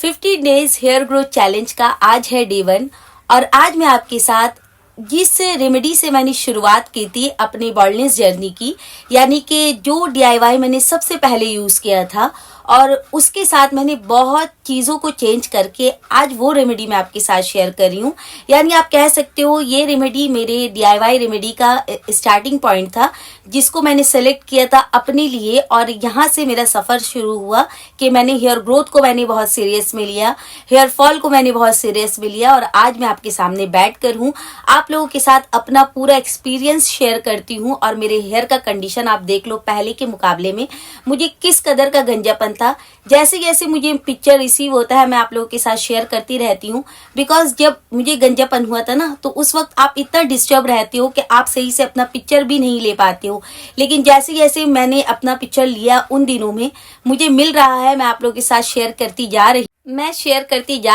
50 days hair growth challenge का आज है डे 1 और आज मैं आपके साथ जिस रेमेडी से मैंने शुरुआत की थी अपनी बॉल्डनेस जर्नी की, यानी कि जो DIY मैंने सबसे पहले यूज़ किया था और उसके साथ मैंने बहुत चीज़ों को चेंज करके आज वो रेमेडी मैं आपके साथ शेयर कर रही हूँ। यानी आप कह सकते हो ये रेमेडी मेरे DIY रेमेडी का स्टार्टिंग पॉइंट था, जिसको मैंने सेलेक्ट किया था अपने लिए और यहाँ से मेरा सफ़र शुरू हुआ कि मैंने हेयर ग्रोथ को मैंने बहुत सीरियस में लिया, हेयर फॉल को मैंने बहुत सीरियस में लिया और आज मैं आपके सामने बैठ कर हूँ, आप लोगों के साथ अपना पूरा एक्सपीरियंस शेयर करती हूँ और मेरे हेयर का कंडीशन आप देख लो पहले के मुकाबले में मुझे किस कदर का गंजापन था। जैसे जैसे मुझे पिक्चर रिसीव होता है मैं आप लोगों के साथ शेयर करती रहती हूँ, बिकॉज जब मुझे गंजापन हुआ था ना तो उस वक्त आप इतना डिस्टर्ब रहते हो कि आप सही से अपना पिक्चर भी नहीं ले पाते हो। लेकिन जैसे जैसे मैंने अपना पिक्चर लिया उन दिनों में मुझे मिल रहा है, मैं आप लोगों के साथ शेयर करती जा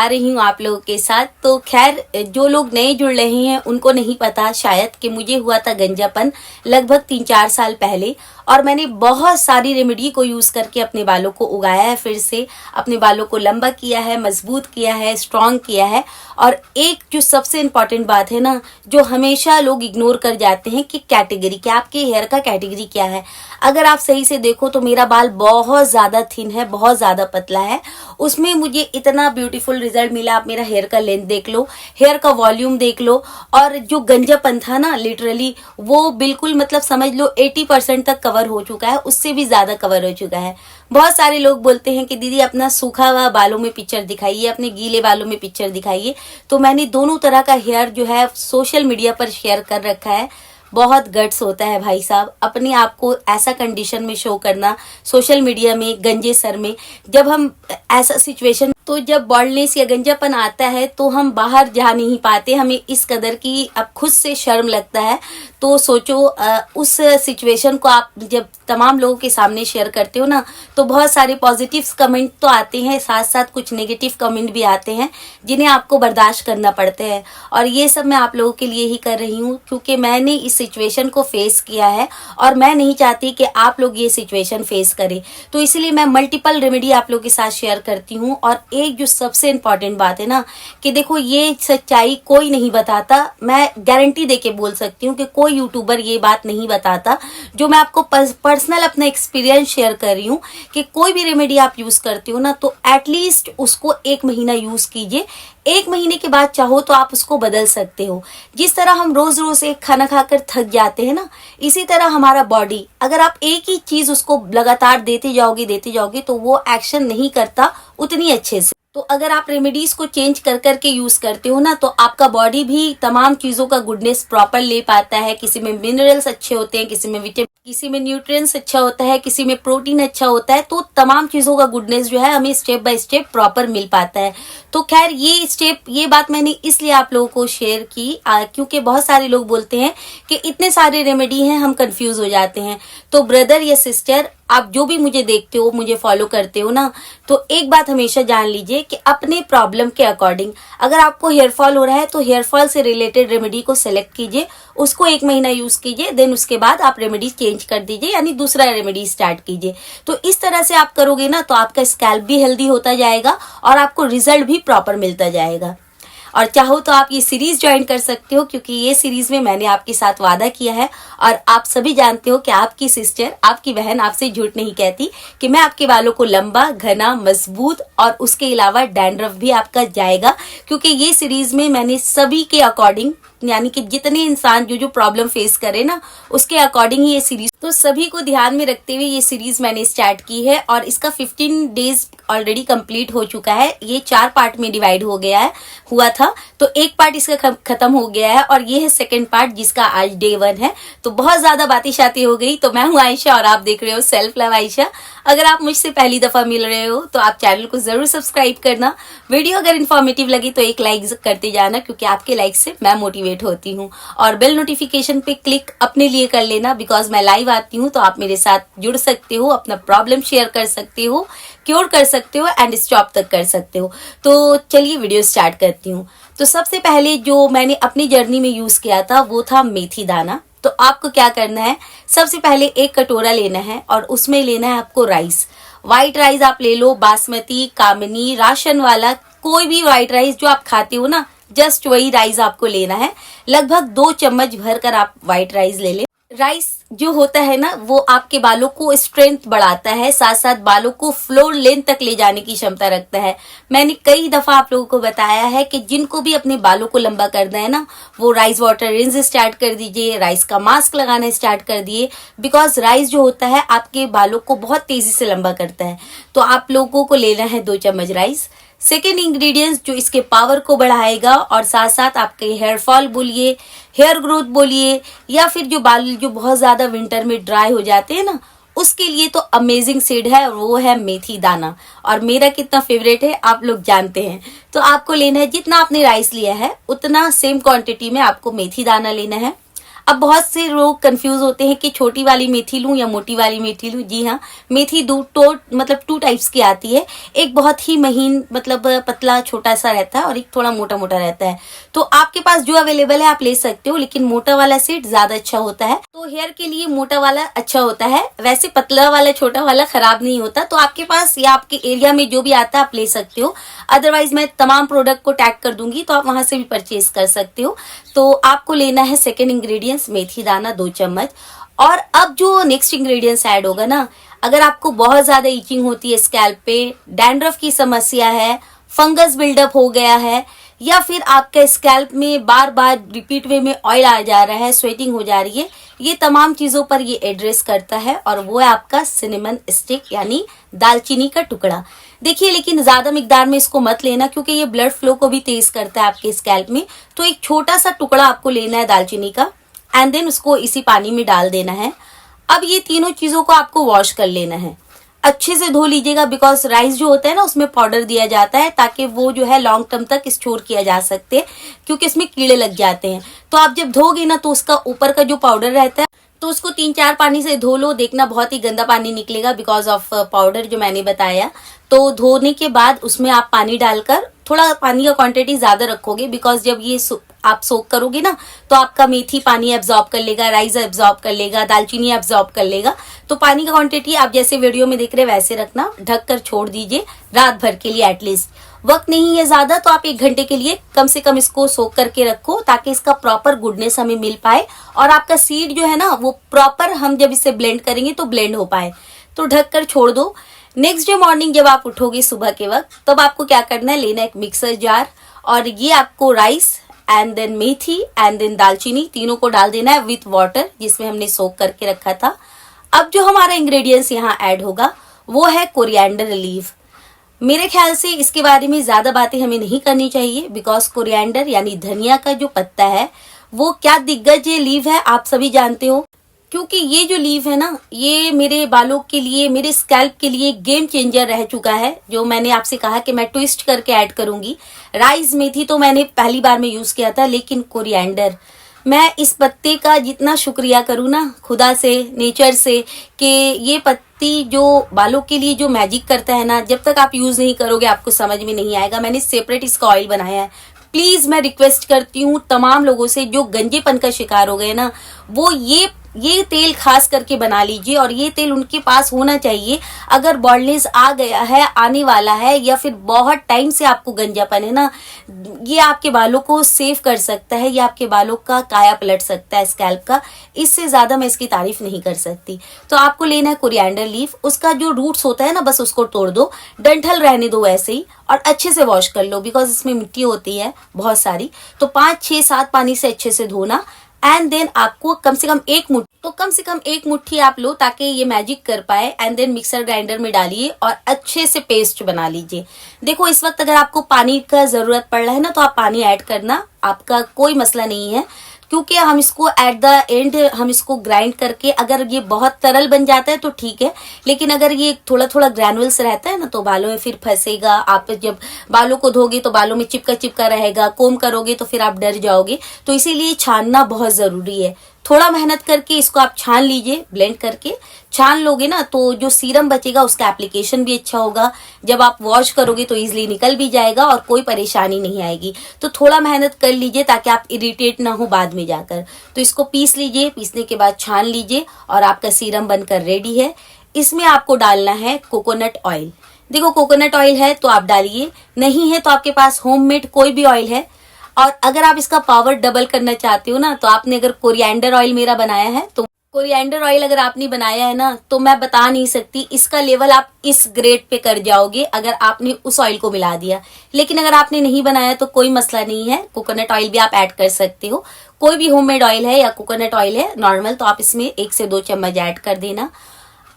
रही हूँ आप लोगों के साथ। तो खैर जो लोग नए जुड़ रहे हैं उनको नहीं पता शायद कि मुझे हुआ था गंजापन लगभग 3-4 साल पहले और मैंने बहुत सारी रेमेडी को यूज़ करके अपने बालों को उगाया है, फिर से अपने बालों को लंबा किया है, मजबूत किया है, स्ट्रॉन्ग किया है। और एक जो सबसे इम्पॉर्टेंट बात है ना, जो हमेशा लोग इग्नोर कर जाते हैं कि कैटेगरी क्या, आपके हेयर का कैटेगरी क्या है। अगर आप सही से देखो तो मेरा बाल बहुत ज़्यादा थिन है, बहुत ज़्यादा पतला है, उसमें मुझे इतना ब्यूटीफुल रिजल्ट मिला। आप मेरा हेयर का लेंथ देख लो, हेयर का वॉल्यूम देख लो और जो गंजापन था ना लिटरली वो बिल्कुल मतलब समझ लो 80% तक कवर हो चुका है, उससे भी ज्यादा कवर हो चुका है। बहुत सारे लोग बोलते हैं कि दीदी अपना सूखा हुआ बालों में पिक्चर दिखाइए, अपने गीले बालों में पिक्चर दिखाइए। तो मैंने दोनों तरह का हेयर जो है सोशल मीडिया पर शेयर कर रखा है। बहुत गट्स होता है भाई साहब अपने आप को ऐसा कंडीशन में शो करना सोशल मीडिया में गंजे सर में। जब हम ऐसा सिचुएशन तो जब बॉल्डनेस या गंजापन आता है तो हम बाहर जा नहीं पाते, हमें इस कदर की अब खुद से शर्म लगता है। तो सोचो उस सिचुएशन को आप जब तमाम लोगों के सामने शेयर करते हो ना तो बहुत सारे पॉजिटिव कमेंट तो आते हैं, साथ साथ कुछ नेगेटिव कमेंट भी आते हैं जिन्हें आपको बर्दाश्त करना पड़ता है। और ये सब मैं आप लोगों के लिए ही कर रही हूँ क्योंकि मैंने इस सिचुएशन को फेस किया है और मैं नहीं चाहती कि आप लोग ये सिचुएशन फेस करें। तो इसलिए मैं मल्टीपल रेमेडी आप लोगों के साथ शेयर करती हूँ। और एक जो सबसे इम्पॉर्टेंट बात है ना कि देखो ये सच्चाई कोई नहीं बताता, मैं गारंटी देके बोल सकती हूँ कि कोई यूट्यूबर ये बात नहीं बताता। जो मैं आपको पर्सनल अपना एक्सपीरियंस शेयर कर रही हूँ कि कोई भी रेमेडी आप यूज करते हो ना तो एटलीस्ट उसको 1 महीना यूज कीजिए। 1 महीने के बाद चाहो तो आप उसको बदल सकते हो। जिस तरह हम रोज रोज एक खाना खाकर थक जाते हैं ना, इसी तरह हमारा बॉडी अगर आप एक ही चीज उसको लगातार देते जाओगे तो वो एक्शन नहीं करता उतनी अच्छे से। तो अगर आप रेमेडीज को चेंज कर करके यूज करते हो ना तो आपका बॉडी भी तमाम चीजों का गुडनेस प्रॉपर ले पाता है। किसी में मिनरल्स अच्छे होते हैं, किसी में विटामिन, किसी में न्यूट्रिएंट्स अच्छा होता है, किसी में प्रोटीन अच्छा होता है। तो तमाम चीजों का गुडनेस जो है हमें स्टेप बाय स्टेप प्रॉपर मिल पाता है। तो खैर ये बात मैंने इसलिए आप लोगों को शेयर की क्योंकि बहुत सारे लोग बोलते हैं कि इतने सारे रेमेडी हैं हम कंफ्यूज हो जाते हैं। तो ब्रदर या सिस्टर आप जो भी मुझे देखते हो, मुझे फॉलो करते हो ना, तो एक बात हमेशा जान लीजिए कि अपने प्रॉब्लम के अकॉर्डिंग अगर आपको हेयर फॉल हो रहा है तो हेयर फॉल से रिलेटेड रेमेडी को सिलेक्ट कीजिए, उसको 1 महीना यूज कीजिए, देन उसके बाद आप रेमेडी चेंज कर दीजिए, यानी दूसरा रेमेडी स्टार्ट कीजिए। तो इस तरह से आप करोगे ना तो आपका स्कैल्प भी हेल्दी होता जाएगा और आपको रिजल्ट भी प्रॉपर मिलता जाएगा। और चाहो तो आप ये सीरीज ज्वाइन कर सकते हो क्योंकि ये सीरीज में मैंने आपके साथ वादा किया है और आप सभी जानते हो कि आपकी सिस्टर, आपकी बहन आपसे झूठ नहीं कहती कि मैं आपके बालों को लंबा, घना, मजबूत और उसके अलावा डैंड्रफ भी आपका जाएगा। क्योंकि ये सीरीज में मैंने सभी के अकॉर्डिंग, यानी कि जितने इंसान जो प्रॉब्लम फेस करे ना उसके अकॉर्डिंग ही ये सीरीज, तो सभी को ध्यान में रखते हुए ये सीरीज मैंने स्टार्ट की है और इसका 15 डेज ऑलरेडी कंप्लीट हो चुका है। ये 4 पार्ट में डिवाइड हुआ था तो एक पार्ट इसका खत्म हो गया है और ये है सेकंड पार्ट जिसका आज डे 1 है। तो बहुत ज्यादा बातें शाती हो गई। तो मैं हूँ आयशा और आप देख रहे हो सेल्फ लव आयशा। अगर आप मुझसे पहली दफा मिल रहे हो तो आप चैनल को जरूर सब्सक्राइब करना। वीडियो अगर इन्फॉर्मेटिव लगी तो एक लाइक करते जाना क्योंकि आपके लाइक से मैं मोटिवेट होती हूँ। और बेल नोटिफिकेशन पे क्लिक अपने लिए कर लेना बिकॉज मैं लाइव आती हूँ तो आप मेरे साथ जुड़ सकते हो, अपना प्रॉब्लम शेयर कर सकते हो, क्योर कर सकते हो एंड स्टॉप तक कर सकते हो। तो चलिए वीडियो स्टार्ट करती हूँ। तो सबसे पहले जो मैंने अपनी जर्नी में यूज किया था वो था मेथी दाना। तो आपको क्या करना है, सबसे पहले एक कटोरा लेना है और उसमें लेना है आपको राइस। व्हाइट राइस आप ले लो, बासमती, कामिनी, राशन वाला, कोई भी व्हाइट राइस जो आप खाते हो ना, जस्ट वही राइस आपको लेना है। लगभग 2 चम्मच भर कर आप व्हाइट राइस ले लें। राइस जो होता है ना, वो आपके बालों को स्ट्रेंथ बढ़ाता है, साथ साथ बालों को फ्लोर लेंथ तक ले जाने की क्षमता रखता है। मैंने कई दफा आप लोगों को बताया है कि जिनको भी अपने बालों को लंबा करना है ना, वो राइस वाटर रिंस स्टार्ट कर दीजिए, राइस का मास्क लगाना स्टार्ट कर दिए। बिकॉज राइस जो होता है आपके बालों को बहुत तेजी से लंबा करता है। तो आप लोगों को लेना है 2 चम्मच राइस। सेकेंड इंग्रेडिएंट्स जो इसके पावर को बढ़ाएगा और साथ साथ आपके हेयर फॉल बोलिए, हेयर ग्रोथ बोलिए, या फिर जो बाल जो बहुत ज्यादा विंटर में ड्राई हो जाते हैं ना, उसके लिए तो अमेजिंग सीड है, और वो है मेथी दाना। और मेरा कितना फेवरेट है आप लोग जानते हैं। तो आपको लेना है, जितना आपने राइस लिया है उतना सेम क्वांटिटी में आपको मेथी दाना लेना है। अब बहुत से लोग कंफ्यूज होते हैं कि छोटी वाली मेथी लूं या मोटी वाली मेथी लूं। जी हाँ, मेथी मतलब 2 टाइप्स की आती है। एक बहुत ही महीन मतलब पतला छोटा सा रहता है, और एक थोड़ा मोटा मोटा रहता है। तो आपके पास जो अवेलेबल है आप ले सकते हो, लेकिन मोटा वाला सीड ज्यादा अच्छा होता है। तो हेयर के लिए मोटा वाला अच्छा होता है, वैसे पतला वाला छोटा वाला खराब नहीं होता। तो आपके पास या आपके एरिया में जो भी आता है आप ले सकते हो। अदरवाइज मैं तमाम प्रोडक्ट को टैग कर दूंगी, तो आप वहां से भी परचेज कर सकते हो। तो आपको लेना है सेकेंड इंग्रेडिएंट्स मेथी दाना 2 चम्मच। और अब जो नेक्स्ट इंग्रेडिएंट्स ऐड होगा ना, अगर आपको बहुत ज्यादा इचिंग होती है स्कैल्प पे, डैंड्रफ की समस्या है, फंगस बिल्डअप हो गया है, या फिर आपके स्कैल्प में बार बार रिपीट वे में ऑयल आ जा रहा है, स्वेटिंग हो जा रही है, ये तमाम चीजों पर ये एड्रेस करता है। और वो है आपका सिनेमन स्टिक यानी दालचीनी का टुकड़ा। देखिए, लेकिन ज्यादा मिकदार में इसको मत लेना, क्योंकि ये ब्लड फ्लो को भी तेज करता है आपके स्कैल्प में। तो एक छोटा सा टुकड़ा आपको लेना है दालचीनी का, एंड देन उसको इसी पानी में डाल देना है। अब ये तीनों चीजों को आपको वॉश कर लेना है, अच्छे से धो लीजिएगा। बिकॉज राइस जो होता है ना, उसमें पाउडर दिया जाता है ताकि वो जो है लॉन्ग टर्म तक स्टोर किया जा सकते, क्योंकि इसमें कीड़े लग जाते हैं। तो आप जब धोगे ना, तो उसका ऊपर का जो पाउडर रहता है, तो उसको 3-4 पानी से धो लो। देखना बहुत ही गंदा पानी निकलेगा बिकॉज ऑफ पाउडर जो मैंने बताया। तो धोने के बाद उसमें आप पानी डालकर, थोड़ा पानी का क्वांटिटी ज्यादा रखोगे, बिकॉज जब ये आप सोक करोगे ना, तो आपका मेथी पानी एब्जॉर्ब कर लेगा, राइस एब्जॉर्ब कर लेगा, दालचीनी एब्जॉर्ब कर लेगा। तो पानी का क्वांटिटी आप जैसे वीडियो में देख रहे हैं वैसे रखना, ढक कर छोड़ दीजिए रात भर के लिए एटलीस्ट। वक्त नहीं है ज्यादा, तो आप 1 घंटे के लिए कम से कम इसको सोक करके रखो, ताकि इसका प्रॉपर गुडनेस हमें मिल पाए, और आपका सीड जो है ना वो प्रॉपर हम जब इसे ब्लेंड करेंगे तो ब्लेंड हो पाए। तो ढक कर छोड़ दो। नेक्स्ट डे मॉर्निंग जब आप उठोगे सुबह के वक्त, तब आपको क्या करना है, लेना एक मिक्सर जार, और ये आपको राइस एंड देन मेथी एंड देन दालचीनी तीनों को डाल देना है विथ वाटर, जिसमें हमने सोक करके रखा था। अब जो हमारा इंग्रेडिएंट्स यहाँ ऐड होगा वो है कोरिएंडर लीफ। मेरे ख्याल से इसके बारे में ज्यादा बातें हमें नहीं करनी चाहिए, बिकॉज कोरिएंडर यानी धनिया का जो पत्ता है वो क्या दिग्गज लीफ है आप सभी जानते हो। क्योंकि ये जो लीफ है ना, ये मेरे बालों के लिए, मेरे स्कैल्प के लिए गेम चेंजर रह चुका है। जो मैंने आपसे कहा कि मैं ट्विस्ट करके ऐड करूंगी। राइस मेथी तो मैंने पहली बार में यूज किया था, लेकिन कोरिएंडर, मैं इस पत्ते का जितना शुक्रिया करूँ ना खुदा से, नेचर से, कि ये पत्ती जो बालों के लिए जो मैजिक करता है ना, जब तक आप यूज नहीं करोगे आपको समझ में नहीं आएगा। मैंने सेपरेट इसका ऑयल बनाया है। प्लीज मैं रिक्वेस्ट करती हूँ तमाम लोगों से जो गंजेपन का शिकार हो गए ना, वो ये तेल खास करके बना लीजिए, और ये तेल उनके पास होना चाहिए। अगर बॉल्डनेस आ गया है, आने वाला है, या फिर बहुत टाइम से आपको गंजापन है ना, ये आपके बालों को सेव कर सकता है, ये आपके बालों का काया पलट सकता है स्कैल्प का। इससे ज्यादा मैं इसकी तारीफ नहीं कर सकती। तो आपको लेना है कोरिएंडर लीफ, उसका जो रूट्स होता है ना बस उसको तोड़ दो, डंठल रहने दो वैसे ही, और अच्छे से वॉश कर लो, बिकॉज इसमें मिट्टी होती है बहुत सारी। तो 5-6-7 पानी से अच्छे से धोना, एंड देन आपको कम से कम एक मुट्ठी आप लो, ताकि ये मैजिक कर पाए। एंड देन मिक्सर ग्राइंडर में डालिए और अच्छे से पेस्ट बना लीजिए। देखो, इस वक्त अगर आपको पानी का जरूरत पड़ रहा है ना, तो आप पानी ऐड करना, आपका कोई मसला नहीं है, क्योंकि हम इसको एट द एंड हम इसको ग्राइंड करके, अगर ये बहुत तरल बन जाता है तो ठीक है, लेकिन अगर ये थोड़ा थोड़ा ग्रैनुअल्स रहता है ना, तो बालों में फिर फंसेगा। आप जब बालों को धोगे तो बालों में चिपका चिपका रहेगा, कोम करोगे तो फिर आप डर जाओगे। तो इसीलिए छानना बहुत जरूरी है। थोड़ा मेहनत करके इसको आप छान लीजिए, ब्लेंड करके छान लोगे ना, तो जो सीरम बचेगा उसका एप्लीकेशन भी अच्छा होगा। जब आप वॉश करोगे तो इजीली निकल भी जाएगा और कोई परेशानी नहीं आएगी। तो थोड़ा मेहनत कर लीजिए ताकि आप इरिटेट ना हो बाद में जाकर। तो इसको पीस लीजिए, पीसने के बाद छान लीजिए, और आपका सीरम बनकर रेडी है। इसमें आपको डालना है कोकोनट ऑयल। देखो कोकोनट ऑयल है तो आप डालिए, नहीं है तो आपके पास होममेड कोई भी ऑयल है। और अगर आप इसका पावर डबल करना चाहते हो ना, तो आपने अगर कोरिएंडर ऑयल मेरा बनाया है, तो कोरिएंडर ऑयल अगर आपने बनाया है ना, तो मैं बता नहीं सकती इसका लेवल आप इस ग्रेड पे कर जाओगे अगर आपने उस ऑयल को मिला दिया। लेकिन अगर आपने नहीं बनाया तो कोई मसला नहीं है, कोकोनट ऑयल भी आप ऐड कर सकते हो। कोई भी होममेड ऑयल है या कोकोनट ऑयल है नॉर्मल, तो आप इसमें 1 से 2 चम्मच ऐड कर देना।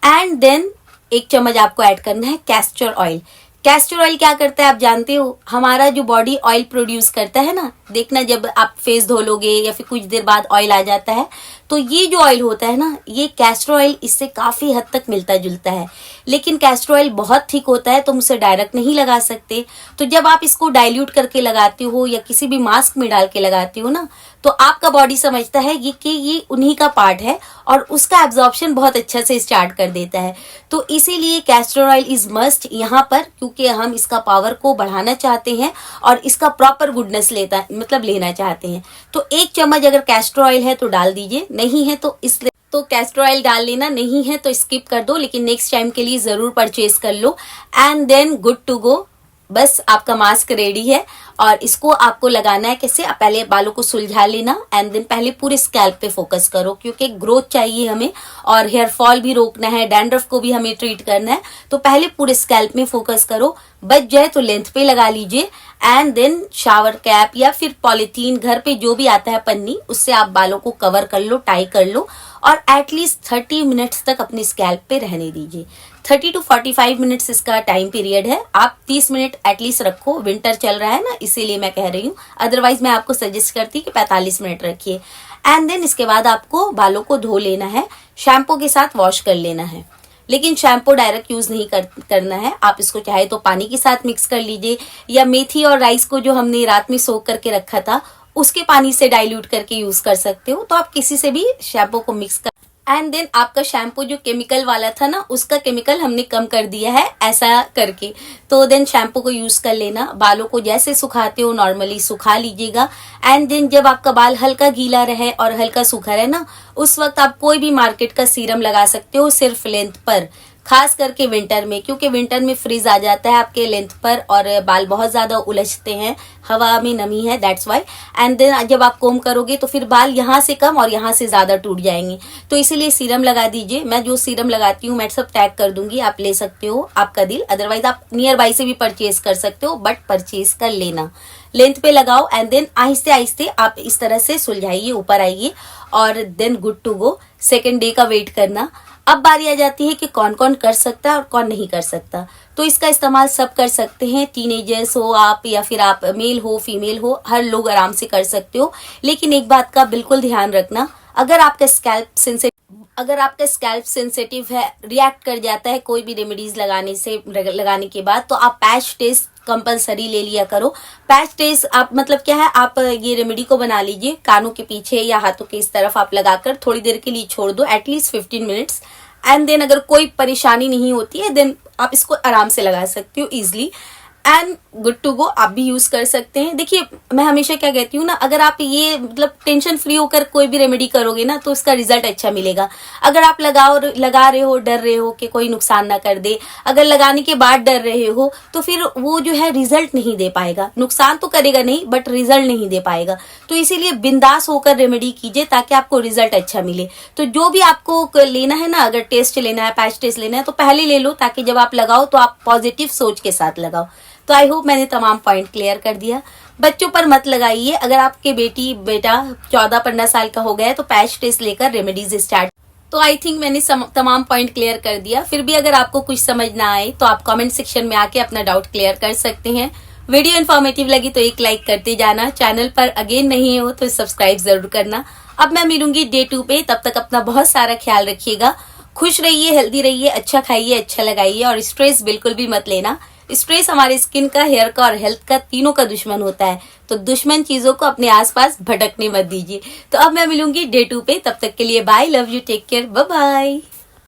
एंड देन 1 चम्मच आपको ऐड करना है कैस्टर ऑयल। कैस्टर ऑयल क्या करता है आप जानते हो, हमारा जो बॉडी ऑयल प्रोड्यूस करता है ना, देखना जब आप फेस धो लोगे या फिर कुछ देर बाद ऑयल आ जाता है, तो ये जो ऑयल होता है ना, ये कैस्टर ऑयल इससे काफी हद तक मिलता जुलता है। लेकिन कैस्टर ऑयल बहुत थिक होता है तो हम उसे डायरेक्ट नहीं लगा सकते। तो जब आप इसको डाइल्यूट करके लगाते हो या किसी भी मास्क में डाल के लगाते हो ना, तो आपका बॉडी समझता है कि ये उन्हीं का पार्ट है और उसका एब्जॉर्प्शन बहुत अच्छा से स्टार्ट कर देता है। तो इसीलिए कैस्टर ऑयल इज मस्ट यहाँ पर, क्योंकि हम इसका पावर को बढ़ाना चाहते हैं और इसका प्रॉपर गुडनेस लेना चाहते हैं। तो 1 चम्मच अगर कैस्टर ऑयल है तो डाल दीजिए, नहीं है तो इसलिए तो कैस्टर ऑयल डाल लेना, नहीं है तो स्किप कर दो, लेकिन नेक्स्ट टाइम के लिए जरूर परचेज कर लो। And then good to go, बस आपका मास्क रेडी है। और इसको आपको लगाना है कैसे, आप पहले बालों को सुलझा लेना एंड देन पहले पूरे स्कैल्प पे फोकस करो, क्योंकि ग्रोथ चाहिए हमें और हेयर फॉल भी रोकना है, डैंड्रफ को भी हमें ट्रीट करना है। तो पहले पूरे स्कैल्प में फोकस करो, बच जाए तो लेंथ पे लगा लीजिए। एंड देन शावर कैप या फिर पॉलिथीन, घर पे जो भी आता है पन्नी, उससे आप बालों को कवर कर लो, टाई कर लो और एटलीस्ट 30 मिनट्स तक अपने स्कैल्प पे रहने दीजिए। 30 to 45 मिनट्स इसका टाइम पीरियड है। आप 30 मिनट एटलीस्ट रखो, विंटर चल रहा है ना इसीलिए मैं कह रही हूँ, अदरवाइज मैं आपको सजेस्ट करती कि 45 मिनट रखिए। एंड देन इसके बाद आपको बालों को धो लेना है, शैम्पू के साथ वॉश कर लेना है। लेकिन शैम्पू डायरेक्ट यूज नहीं करना है, आप इसको चाहे तो पानी के साथ मिक्स कर लीजिए या मेथी और राइस को जो हमने रात में सोक करके रखा था उसके पानी से डाइल्यूट करके यूज कर सकते हो। तो आप किसी से भी शैम्पू को मिक्स कर, एंड देन आपका शैम्पू जो केमिकल वाला था ना, उसका केमिकल हमने कम कर दिया है ऐसा करके। तो देन शैम्पू को यूज कर लेना, बालों को जैसे सुखाते हो नॉर्मली सुखा लीजिएगा। एंड देन जब आपका बाल हल्का गीला रहे और हल्का सूखा रहे ना, उस वक्त आप कोई भी मार्केट का सीरम लगा सकते हो सिर्फ लेंथ पर, खास करके विंटर में, क्योंकि विंटर में फ्रीज आ जाता है आपके लेंथ पर और बाल बहुत ज्यादा उलझते हैं, हवा में नमी है, दैट्स वाई। एंड देन जब आप कोम करोगे तो फिर बाल यहाँ से कम और यहाँ से ज्यादा टूट जाएंगे। तो इसीलिए सीरम लगा दीजिए। मैं जो सीरम लगाती हूँ मैं सब टैग कर दूंगी, आप ले सकते हो, आपका दिल। अदरवाइज आप नियर बाई से भी परचेज कर सकते हो, बट परचेज कर लेना, लेंथ पे लगाओ। एंड देन आहिस्ते आहिस्ते आप इस तरह से सुलझाइए, ऊपर आइए और then good to go. Second day का वेट करना। अब बारी आ जाती है कि कौन कौन कर सकता है और कौन नहीं कर सकता। तो इसका इस्तेमाल सब कर सकते हैं, टीनेजर्स हो आप या फिर आप मेल हो फीमेल हो, हर लोग आराम से कर सकते हो। लेकिन एक बात का बिल्कुल ध्यान रखना, अगर आपका स्कैल्प सेंसिटिव है, रिएक्ट कर जाता है कोई भी रेमेडीज लगाने के बाद, तो आप पैच टेस्ट कंपलसरी ले लिया करो। पैच टेस्ट आप मतलब क्या है, आप ये रेमेडी को बना लीजिए, कानों के पीछे या हाथों के इस तरफ आप लगाकर थोड़ी देर के लिए छोड़ दो, एटलीस्ट 15 मिनट्स। एंड देन अगर कोई परेशानी नहीं होती है देन आप इसको आराम से लगा सकते हो easily. And good to go, आप भी यूज कर सकते हैं। देखिए मैं हमेशा क्या कहती हूँ ना, अगर आप ये मतलब टेंशन फ्री होकर कोई भी रेमेडी करोगे ना तो उसका रिजल्ट अच्छा मिलेगा। अगर आप लगा रहे हो, डर रहे हो कि कोई नुकसान ना कर दे, अगर लगाने के बाद डर रहे हो, तो फिर वो जो है रिजल्ट नहीं दे पाएगा। नुकसान तो करेगा नहीं बट रिजल्ट नहीं दे पाएगा। तो इसीलिए बिंदास होकर रेमेडी कीजिए ताकि आपको रिजल्ट अच्छा मिले। तो जो भी आपको लेना है ना, अगर टेस्ट लेना है, पैच टेस्ट लेना है, तो पहले ले लो ताकि जब आप लगाओ तो आप पॉजिटिव सोच के साथ लगाओ। तो आई होप मैंने तमाम पॉइंट क्लियर कर दिया। बच्चों पर मत लगाइए, अगर आपके बेटा 14-15 साल का हो गया है तो पैच टेस्ट लेकर रेमेडीज स्टार्ट। तो आई थिंक मैंने तमाम पॉइंट क्लियर कर दिया। फिर भी अगर आपको कुछ समझ ना आए तो आप कमेंट सेक्शन में आके अपना डाउट क्लियर कर सकते हैं। वीडियो इन्फॉर्मेटिव लगी तो एक लाइक करते जाना, चैनल पर अगेन नहीं हो तो सब्सक्राइब जरूर करना। अब मैं मिलूंगी डे 2 पे, तब तक अपना बहुत सारा ख्याल रखिएगा, खुश रहिए, हेल्दी रहिए, अच्छा खाइए, अच्छा लगाइए और स्ट्रेस बिल्कुल भी मत लेना। स्ट्रेस हमारे स्किन का, हेयर का और हेल्थ का, तीनों का दुश्मन होता है। तो दुश्मन चीजों को अपने आसपास भटकने मत दीजिए। तो अब मैं मिलूंगी डे 2 पे, तब तक के लिए bye, love you, take care, bye bye.